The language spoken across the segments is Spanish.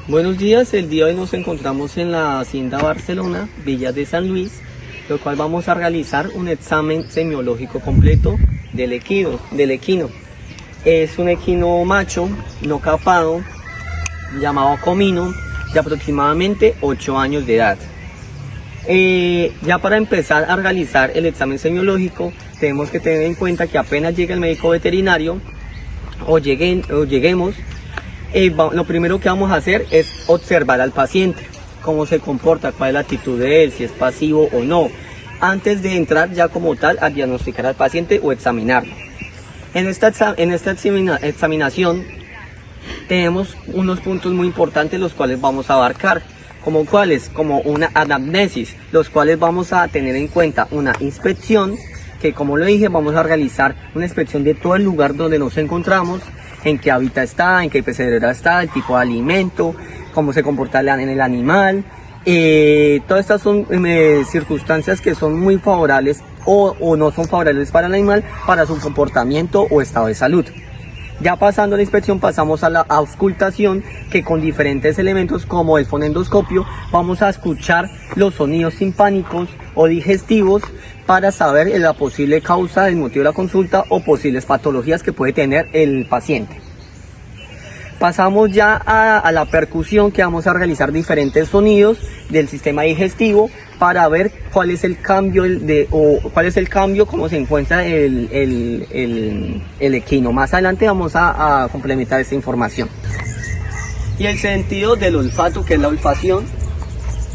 Buenos días, el día de hoy nos encontramos en la Hacienda Barcelona, Villa de San Luis, lo cual vamos a realizar un examen semiológico completo del equino. Es un equino macho, no capado, llamado comino, de aproximadamente 8 años de edad. Ya para empezar a realizar el examen semiológico, tenemos que tener en cuenta que apenas llegue el médico veterinario o lleguemos, lo primero que vamos a hacer es observar al paciente, cómo se comporta, cuál es la actitud de él, si es pasivo o no, antes de entrar ya como tal a diagnosticar al paciente o examinarlo. En esta examinación tenemos unos puntos muy importantes los cuales vamos a abarcar, como una anamnesis, los cuales vamos a tener en cuenta una inspección, que como lo dije vamos a realizar una inspección de todo el lugar donde nos encontramos, en qué hábitat está, en qué pesebrera está, el tipo de alimento, cómo se comporta en el animal. Todas estas son circunstancias que son muy favorables o no son favorables para el animal, para su comportamiento o estado de salud. Ya pasando la inspección pasamos a la auscultación, que con diferentes elementos como el fonendoscopio vamos a escuchar los sonidos timpánicos o digestivos para saber la posible causa del motivo de la consulta o posibles patologías que puede tener el paciente. Pasamos ya a la percusión, que vamos a realizar diferentes sonidos del sistema digestivo para ver cuál es el cambio cómo se encuentra el equino. Más adelante vamos a complementar esta información. Y el sentido del olfato, que es la olfacción,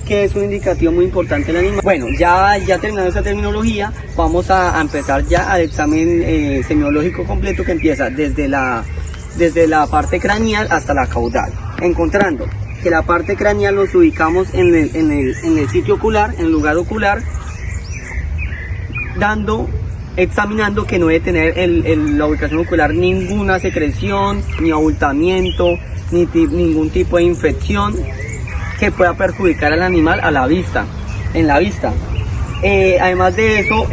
que es un indicativo muy importante en el animal. Bueno, ya terminando esta terminología, vamos a empezar ya al examen semiológico completo, que empieza desde la parte craneal hasta la caudal, encontrando que la parte craneal nos ubicamos en el sitio ocular, en el lugar ocular, examinando que no debe tener la ubicación ocular ninguna secreción, ni abultamiento, ni ningún tipo de infección que pueda perjudicar al animal en la vista. Además de eso,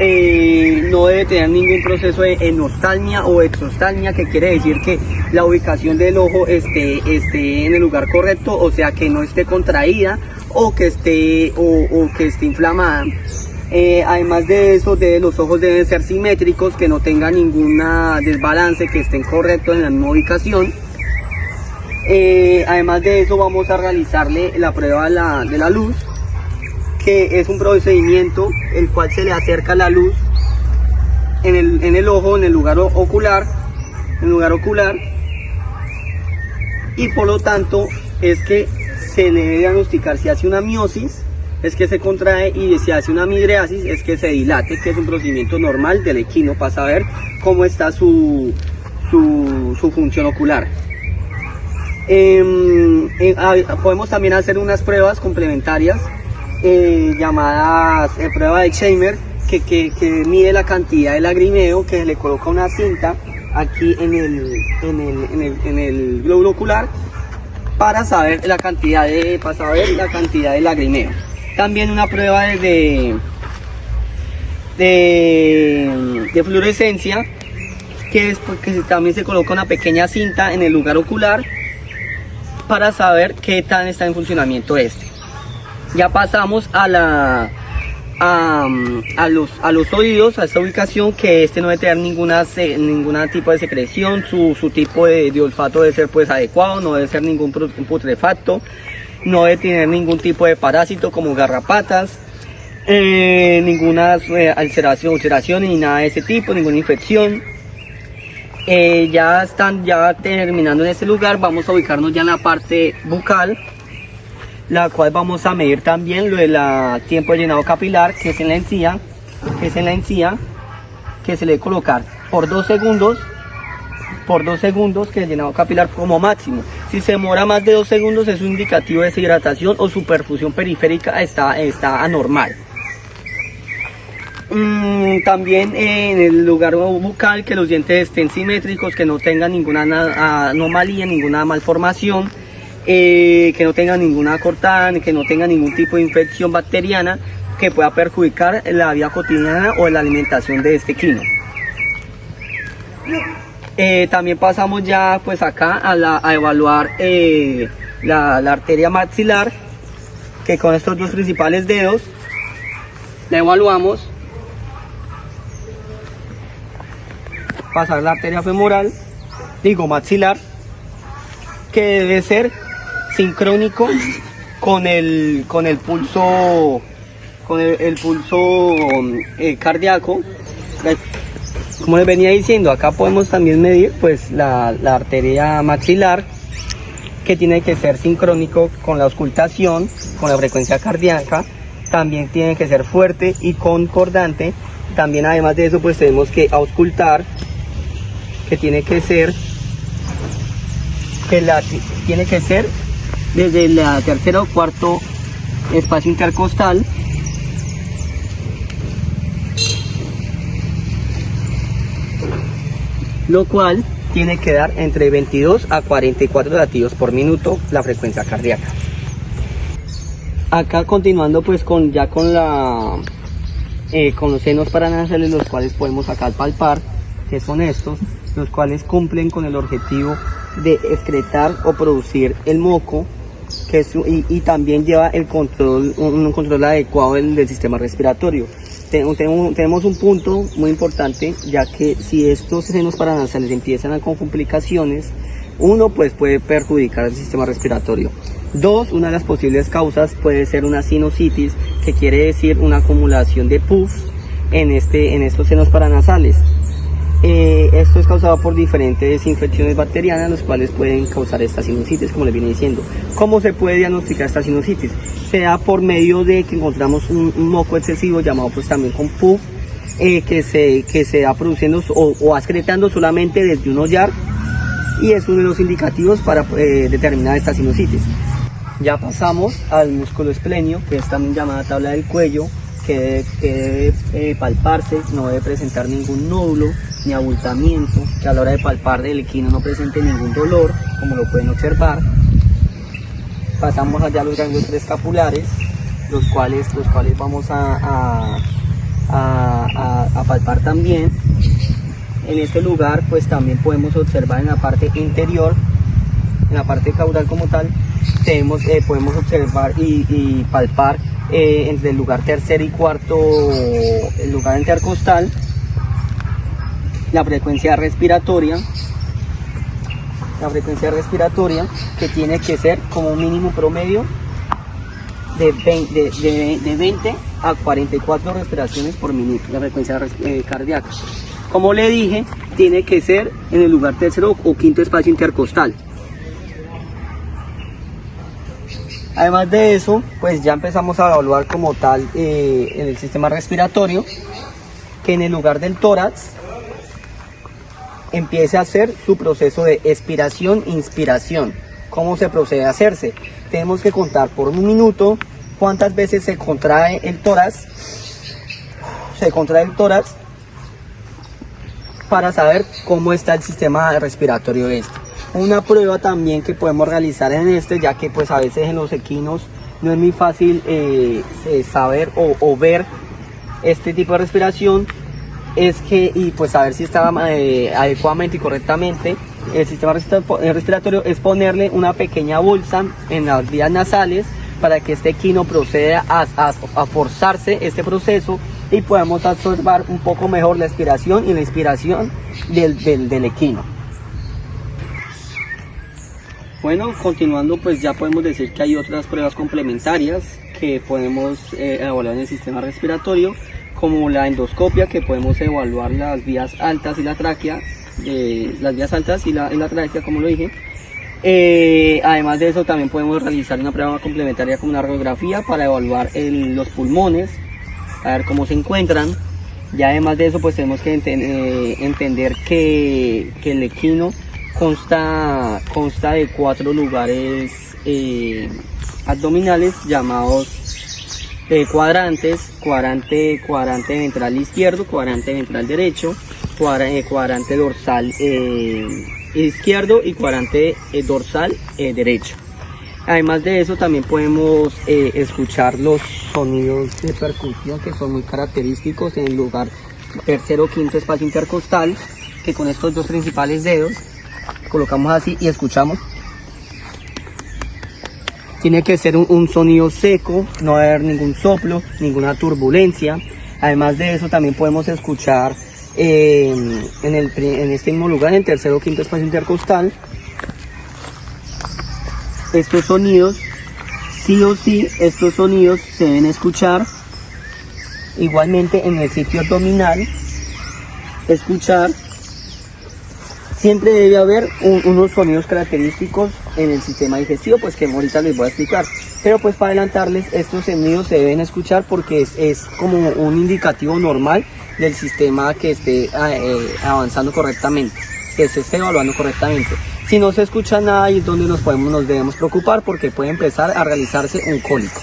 no debe tener ningún proceso de enoftalmia o exoftalmia, que quiere decir que la ubicación del ojo esté en el lugar correcto, o sea, que no esté contraída o que esté inflamada. Además de eso, los ojos deben ser simétricos, que no tengan ninguna desbalance, que estén correctos en la misma ubicación. Además de eso, vamos a realizarle la prueba de la luz, que es un procedimiento el cual se le acerca la luz en el ojo, en el lugar ocular, y por lo tanto es que se le debe diagnosticar si hace una miosis, es que se contrae, y si hace una midriasis, es que se dilate, que es un procedimiento normal del equino para saber cómo está su función ocular. Podemos también hacer unas pruebas complementarias llamadas prueba de Scheimer, que mide la cantidad de lagrimeo, que se le coloca una cinta aquí en el glóbulo ocular para saber la cantidad de lagrimeo. También una prueba de fluorescencia, que también se coloca una pequeña cinta en el lugar ocular para saber qué tan está en funcionamiento este. Ya pasamos a los oídos, a esta ubicación, que no debe tener ninguna tipo de secreción, su tipo de olfato debe ser pues adecuado, no debe ser ningún putrefacto, no debe tener ningún tipo de parásito como garrapatas, ninguna ulceración ni nada de ese tipo, ninguna infección. Ya terminando en este lugar, vamos a ubicarnos ya en la parte bucal, la cual vamos a medir también lo del tiempo de llenado capilar, que es en la encía, que se le debe colocar por 2 segundos, que el llenado capilar como máximo. Si se demora más de 2 segundos, es un indicativo de deshidratación o su perfusión periférica está anormal. También en el lugar bucal, que los dientes estén simétricos, que no tengan ninguna anomalía, ninguna malformación, que no tenga ninguna cortada, que no tenga ningún tipo de infección bacteriana que pueda perjudicar la vida cotidiana o la alimentación de este equino. También pasamos ya pues acá a evaluar la arteria maxilar, que con estos dos principales dedos la evaluamos. Pasar la arteria femoral, maxilar, que debe ser sincrónico con el pulso, el pulso cardíaco. Como les venía diciendo, acá podemos también medir pues la arteria maxilar, que tiene que ser sincrónico con la auscultación, con la frecuencia cardíaca. También tiene que ser fuerte y concordante. También, además de eso, pues tenemos que auscultar, que tiene que ser desde la tercera o cuarto espacio intercostal, lo cual tiene que dar entre 22 a 44 latidos por minuto la frecuencia cardíaca. Acá continuando pues con los senos paranasales, los cuales podemos acá palpar, que son estos, los cuales cumplen con el objetivo de excretar o producir el moco, y también lleva un control adecuado del sistema respiratorio. Tenemos un punto muy importante, ya que si estos senos paranasales empiezan con complicaciones, uno, pues puede perjudicar el sistema respiratorio. Dos, una de las posibles causas puede ser una sinusitis, que quiere decir una acumulación de pus en estos senos paranasales. Esto es causado por diferentes infecciones bacterianas, los cuales pueden causar esta sinusitis, como les viene diciendo. ¿Cómo se puede diagnosticar esta sinusitis? Se da por medio de que encontramos un moco excesivo, llamado pues también con pus, que se va produciendo o excretando solamente desde un hollar, y es uno de los indicativos para determinar esta sinusitis. Ya pasamos al músculo esplenio, que es también llamada tabla del cuello, que debe palparse, no debe presentar ningún nódulo ni abultamiento, que a la hora de palpar el equino no presente ningún dolor, como lo pueden observar. Pasamos allá a los ganglios preescapulares, los cuales vamos a palpar también. En este lugar pues también podemos observar en la parte interior, en la parte caudal como tal, podemos observar y palpar entre el lugar tercero y cuarto, el lugar intercostal, la frecuencia respiratoria, que tiene que ser como un mínimo promedio de 20 a 44 respiraciones por minuto, la frecuencia cardíaca. Como le dije, tiene que ser en el lugar tercero o quinto espacio intercostal. Además de eso, pues ya empezamos a evaluar como tal en el sistema respiratorio, que en el lugar del tórax empiece a hacer su proceso de expiración e inspiración. ¿Cómo se procede a hacerse? Tenemos que contar por un minuto cuántas veces se contrae el tórax. Para saber cómo está el sistema respiratorio de este. Una prueba también que podemos realizar en ya que pues a veces en los equinos no es muy fácil saber o ver este tipo de respiración, es que, y pues saber si está adecuadamente y correctamente el sistema respiratorio, es ponerle una pequeña bolsa en las vías nasales para que este equino proceda a forzarse este proceso y podemos observar un poco mejor la expiración y la inspiración del equino. Bueno, continuando, pues ya podemos decir que hay otras pruebas complementarias que podemos evaluar en el sistema respiratorio, como la endoscopia, que podemos evaluar las vías altas y la tráquea, la tráquea, como lo dije. Además de eso, también podemos realizar una prueba complementaria como una radiografía para evaluar los pulmones, a ver cómo se encuentran. Ya además de eso, pues tenemos que entender que el equino consta de 4 lugares abdominales llamados cuadrantes: cuadrante ventral izquierdo, cuadrante ventral derecho, cuadrante dorsal izquierdo y cuadrante dorsal derecho. Además de eso, también podemos escuchar los sonidos de percusión, que son muy característicos en el lugar tercero o quinto espacio intercostal, que con estos dos principales dedos colocamos así y escuchamos. Tiene que ser un sonido seco, no va a haber ningún soplo, ninguna turbulencia. Además de eso también podemos escuchar en este mismo lugar, en el tercer o quinto espacio intercostal, estos sonidos, sí o sí, estos sonidos se deben escuchar. Igualmente en el sitio abdominal, escuchar. Siempre debe haber unos sonidos característicos en el sistema digestivo, pues que ahorita les voy a explicar. Pero pues para adelantarles, estos sonidos se deben escuchar porque es como un indicativo normal del sistema que esté avanzando correctamente, que se esté evaluando correctamente. Si no se escucha nada, ahí es donde nos debemos preocupar porque puede empezar a realizarse un cólico.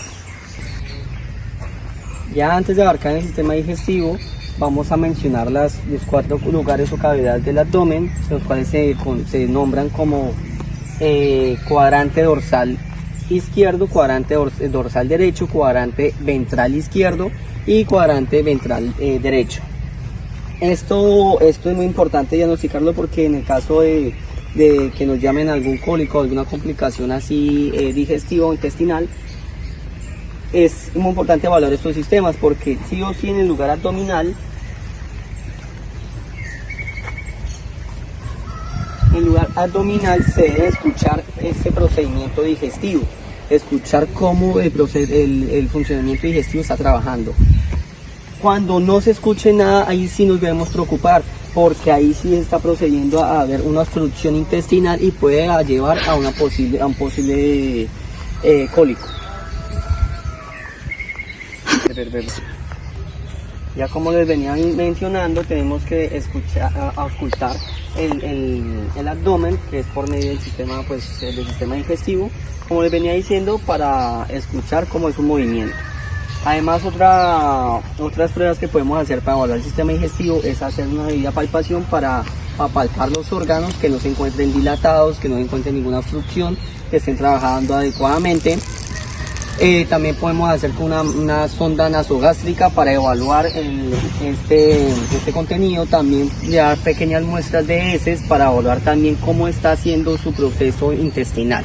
Ya antes de abarcar el sistema digestivo, vamos a mencionar los 4 lugares o cavidades del abdomen, los cuales se nombran como cuadrante dorsal izquierdo, cuadrante dorsal derecho, cuadrante ventral izquierdo y cuadrante ventral derecho. Esto es muy importante diagnosticarlo porque en el caso de que nos llamen algún cólico o alguna complicación así digestiva o intestinal, es muy importante evaluar estos sistemas porque sí o sí en el lugar abdominal, se debe escuchar este procedimiento digestivo, escuchar cómo el funcionamiento digestivo está trabajando. Cuando no se escuche nada, ahí sí nos debemos preocupar, porque ahí sí está procediendo a haber una obstrucción intestinal y puede llevar a un posible cólico. Ya como les venía mencionando, tenemos que auscultar el abdomen, que es por medio del sistema digestivo, como les venía diciendo, para escuchar cómo es su movimiento. Además, otras pruebas que podemos hacer para evaluar el sistema digestivo es hacer una debida palpación para palpar los órganos, que no se encuentren dilatados, que no se encuentre ninguna obstrucción, que estén trabajando adecuadamente. También podemos hacer con una sonda nasogástrica para evaluar este contenido, también dar pequeñas muestras de heces para evaluar también cómo está haciendo su proceso intestinal.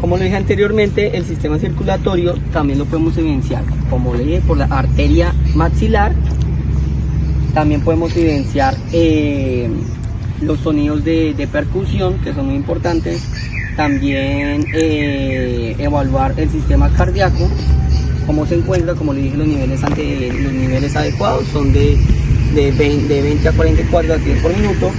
Como lo dije anteriormente, el sistema circulatorio también lo podemos evidenciar, como le dije, por la arteria maxilar. También podemos evidenciar los sonidos de percusión, que son muy importantes. También evaluar el sistema cardíaco, cómo se encuentra. Como le dije, los niveles adecuados son de 20 a 44 latidos por minuto.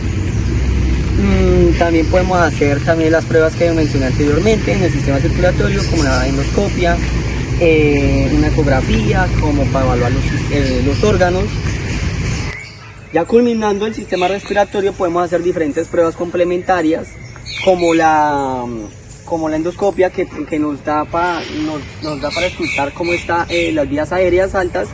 También podemos hacer las pruebas que mencioné anteriormente en el sistema circulatorio, como la endoscopia, una ecografía, como para evaluar los órganos. Ya culminando el sistema respiratorio, podemos hacer diferentes pruebas complementarias, como la endoscopia, que nos da para escuchar cómo están las vías aéreas altas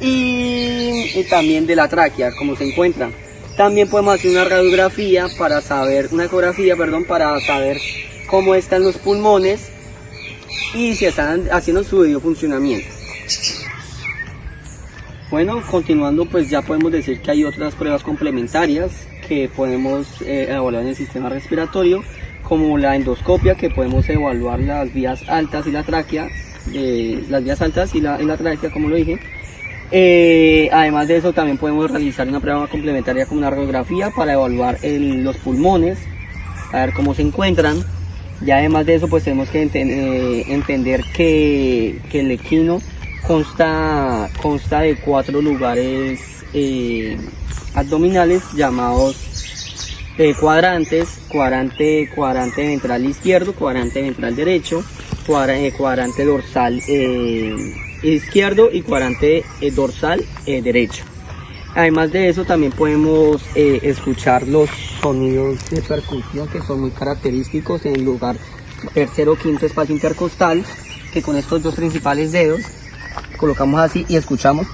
y también de la tráquea, cómo se encuentran. También podemos hacer una ecografía para saber cómo están los pulmones y si están haciendo su debido funcionamiento. Bueno, continuando, pues ya podemos decir que hay otras pruebas complementarias que podemos evaluar en el sistema respiratorio, como la endoscopia, que podemos evaluar las vías altas y la tráquea, la tráquea, como lo dije. Además de eso, también podemos realizar una prueba complementaria como una radiografía para evaluar los pulmones, a ver cómo se encuentran. Ya además de eso, pues tenemos que entender que el equino consta de 4 lugares abdominales llamados cuadrantes: cuadrante ventral izquierdo, cuadrante ventral derecho, cuadrante dorsal izquierdo y cuadrante dorsal derecho. Además de eso, también podemos escuchar los sonidos de percusión, que son muy característicos en el lugar tercero o quinto espacio intercostal, que con estos 2 principales dedos colocamos así y escuchamos.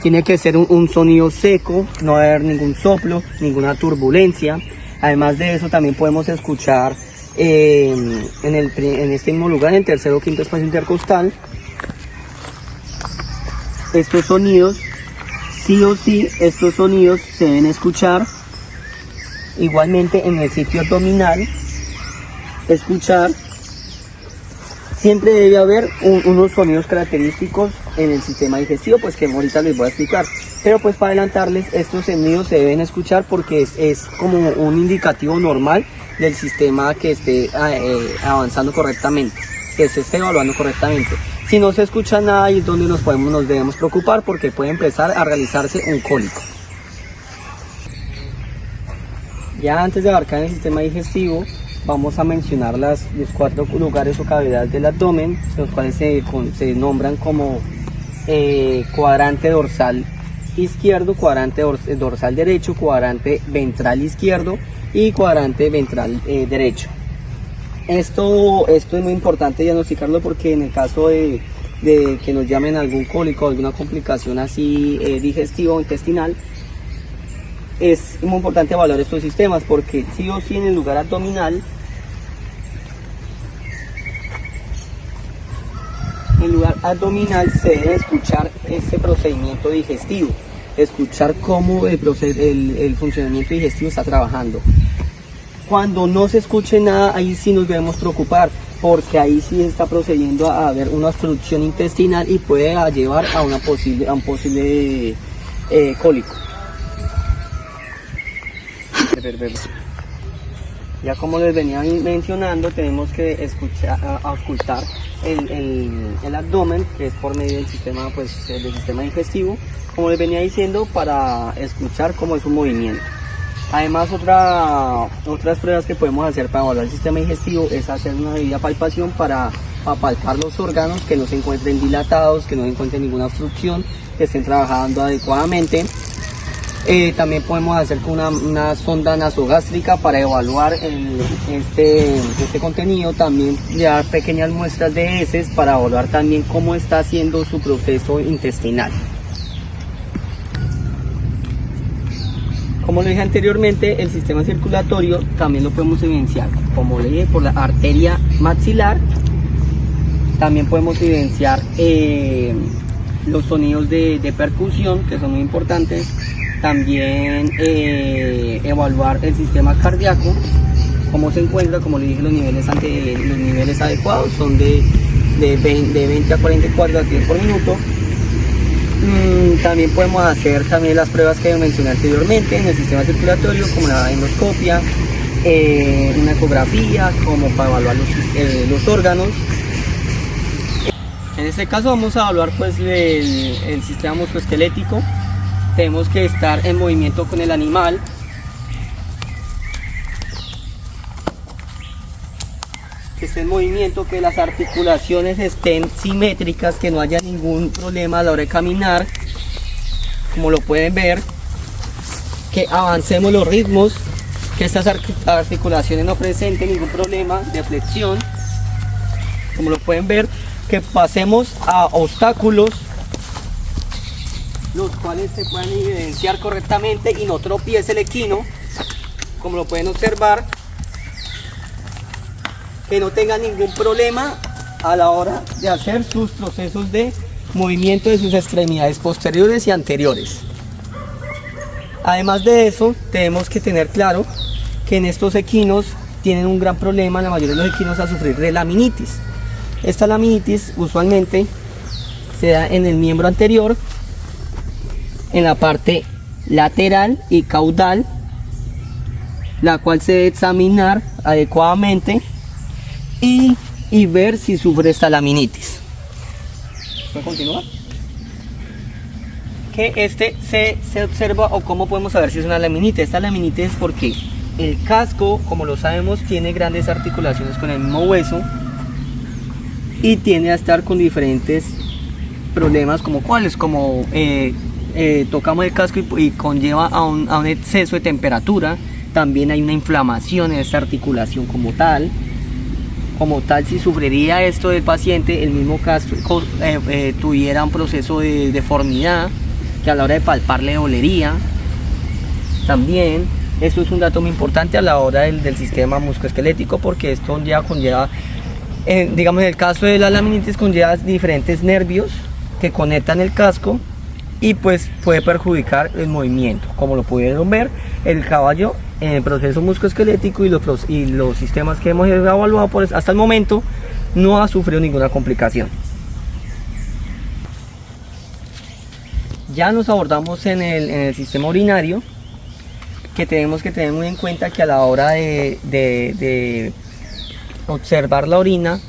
Tiene que ser un sonido seco, no va a haber ningún soplo, ninguna turbulencia. Además de eso, también podemos escuchar en este mismo lugar, en el tercer o quinto espacio intercostal, estos sonidos, sí o sí, estos sonidos se deben escuchar. igualmente en el sitio abdominal, escuchar. Siempre debe haber unos sonidos característicos en el sistema digestivo, pues que ahorita les voy a explicar. Pero pues para adelantarles, estos sonidos se deben escuchar porque es como un indicativo normal del sistema que esté avanzando correctamente, que se esté evaluando correctamente. Si no se escucha nada, ahí es donde nos debemos preocupar, porque puede empezar a realizarse un cólico. Ya antes de abarcar el sistema digestivo, vamos a mencionar los 4 lugares o cavidades del abdomen, los cuales se nombran como cuadrante dorsal izquierdo, cuadrante dorsal derecho, cuadrante ventral izquierdo y cuadrante ventral derecho. Esto es muy importante diagnosticarlo, porque en el caso de que nos llamen algún cólico o alguna complicación así digestiva o intestinal, es muy importante evaluar estos sistemas, porque sí o sí en el lugar abdominal, se debe escuchar este procedimiento digestivo, escuchar cómo el funcionamiento digestivo está trabajando. Cuando no se escuche nada, ahí sí nos debemos preocupar, porque ahí sí está procediendo a haber una obstrucción intestinal y puede llevar a un posible cólico. Ya como les venía mencionando, tenemos que auscultar el abdomen, que es por medio del sistema digestivo, como les venía diciendo, para escuchar cómo es su movimiento. Además, otras pruebas que podemos hacer para evaluar el sistema digestivo es hacer una debida palpación para palpar los órganos, que no se encuentren dilatados, que no se encuentre ninguna obstrucción, que estén trabajando adecuadamente. También podemos hacer con una sonda nasogástrica para evaluar este contenido. También llevar pequeñas muestras de heces para evaluar también cómo está haciendo su proceso intestinal. Como lo dije anteriormente, el sistema circulatorio también lo podemos evidenciar, como le dije, por la arteria maxilar. También podemos evidenciar los sonidos de percusión, que son muy importantes. También evaluar el sistema cardíaco, cómo se encuentra. Como le dije, los niveles adecuados son de 20 a 44 latidos por minuto. También podemos hacer las pruebas que mencioné anteriormente en el sistema circulatorio, como la endoscopia, una ecografía, como para evaluar los órganos. En este caso vamos a evaluar pues el sistema musculoesquelético. Tenemos que estar en movimiento con el animal. Que esté en movimiento, que las articulaciones estén simétricas, que no haya ningún problema a la hora de caminar. Como lo pueden ver, que avancemos los ritmos, que estas articulaciones no presenten ningún problema de flexión. Como lo pueden ver, que pasemos a obstáculos, los cuales se puedan evidenciar correctamente y no tropiece el equino. Como lo pueden observar, que no tenga ningún problema a la hora de hacer sus procesos de movimiento de sus extremidades posteriores y anteriores. Además de eso, tenemos que tener claro que en estos equinos tienen un gran problema, la mayoría de los equinos, a sufrir de laminitis. Esta laminitis usualmente se da en el miembro anterior, en la parte lateral y caudal, la cual se debe examinar adecuadamente y ver si sufre esta laminitis. ¿Puede continuar? Que se observa, o cómo podemos saber si es una laminitis. Esta laminitis es porque el casco, como lo sabemos, tiene grandes articulaciones con el mismo hueso y tiende a estar con diferentes problemas, como cuáles, como tocamos el casco y conlleva a un exceso de temperatura. También hay una inflamación en esta articulación como tal. Si sufriría esto del paciente, el mismo casco tuviera un proceso de deformidad, que a la hora de palpar le dolería. También esto es un dato muy importante a la hora del sistema musculoesquelético, porque esto ya conlleva, digamos, en el caso de la laminitis, conlleva diferentes nervios que conectan el casco y pues puede perjudicar el movimiento. Como lo pudieron ver, el caballo en el proceso musculoesquelético y los sistemas que hemos evaluado hasta el momento no ha sufrido ninguna complicación. Ya nos abordamos en el sistema urinario, que tenemos que tener muy en cuenta que a la hora de observar la orina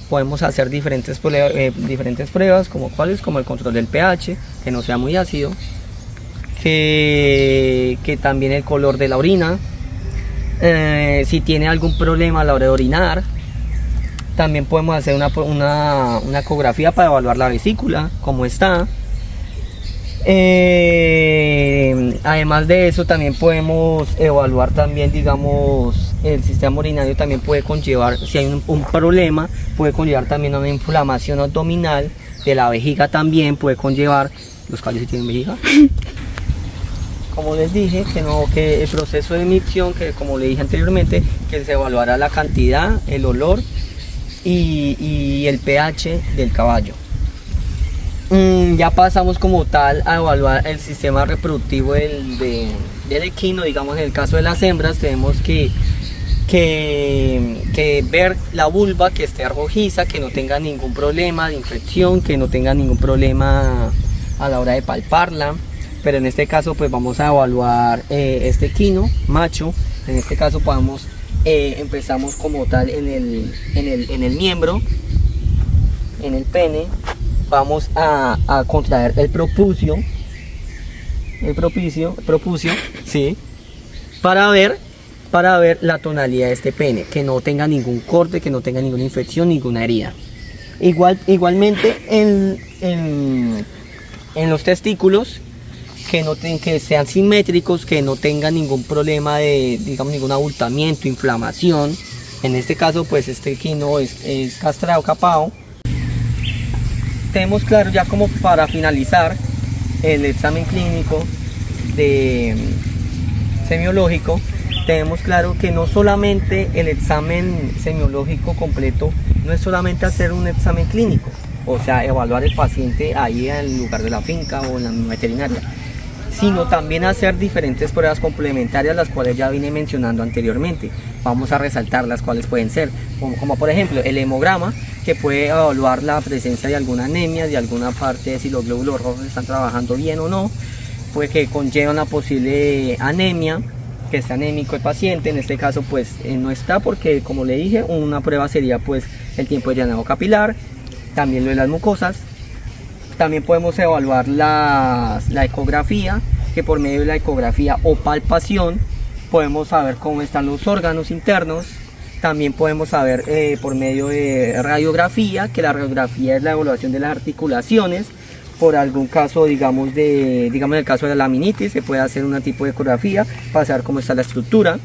podemos hacer diferentes pruebas, como el control del pH, que no sea muy ácido, que también el color de la orina, si tiene algún problema a la hora de orinar. También podemos hacer una ecografía para evaluar la vesícula, cómo está. Además de eso, también podemos evaluar también, digamos, el sistema urinario también puede conllevar, si hay un problema, puede conllevar también una inflamación abdominal de la vejiga, también puede conllevar, los caballos sí tienen vejiga. Como les dije, que el proceso de micción, que como le dije anteriormente, que se evaluará la cantidad, el olor y el pH del caballo. Ya pasamos como tal a evaluar el sistema reproductivo del equino. Digamos, en el caso de las hembras tenemos que ver la vulva, que esté rojiza, que no tenga ningún problema de infección, que no tenga ningún problema a la hora de palparla. Pero en este caso pues vamos a evaluar este equino macho. En este caso empezamos como tal en el miembro, en el pene. Vamos a contraer el propucio, sí, para ver la tonalidad de este pene, que no tenga ningún corte, que no tenga ninguna infección, ninguna herida. Igualmente en los testículos, que sean simétricos, que no tengan ningún problema de, digamos, ningún abultamiento, inflamación. En este caso pues este equino es castrado, capado. Tenemos claro, ya como para finalizar el examen clínico semiológico, tenemos claro que no solamente el examen semiológico completo, no es solamente hacer un examen clínico, o sea, evaluar el paciente ahí en el lugar de la finca o en la veterinaria, sino también hacer diferentes pruebas complementarias, las cuales ya vine mencionando anteriormente. Vamos a resaltar las cuales pueden ser, como por ejemplo el hemograma, que puede evaluar la presencia de alguna anemia, de alguna parte de si los glóbulos rojos están trabajando bien o no, puede que conlleva una posible anemia, que esté anémico el paciente. En este caso pues no está, porque como le dije, una prueba sería pues el tiempo de llenado capilar, también lo de las mucosas. También podemos evaluar la ecografía, que por medio de la ecografía o palpación podemos saber cómo están los órganos internos. También podemos saber por medio de radiografía, que la radiografía es la evaluación de las articulaciones. Por algún caso, digamos en el caso de la laminitis, se puede hacer un tipo de ecografía para saber cómo está la estructura.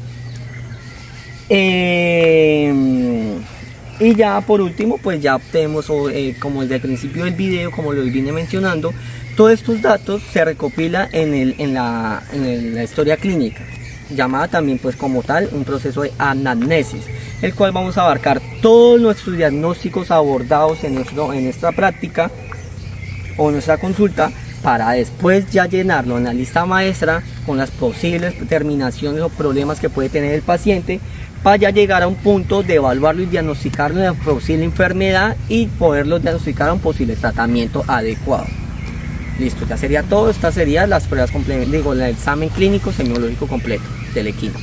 Y ya por último, pues ya tenemos, como desde el principio del video, como lo vine mencionando, todos estos datos se recopilan en la historia clínica, llamada también pues como tal un proceso de anamnesis, el cual vamos a abarcar todos nuestros diagnósticos abordados en nuestra práctica o nuestra consulta, para después ya llenarlo en la lista maestra con las posibles determinaciones o problemas que puede tener el paciente, para ya llegar a un punto de evaluarlo y diagnosticarlo de una posible enfermedad y poderlo diagnosticar a un posible tratamiento adecuado. Listo, ya sería todo. Estas serían las pruebas complementarias, el examen clínico semiológico completo del equino.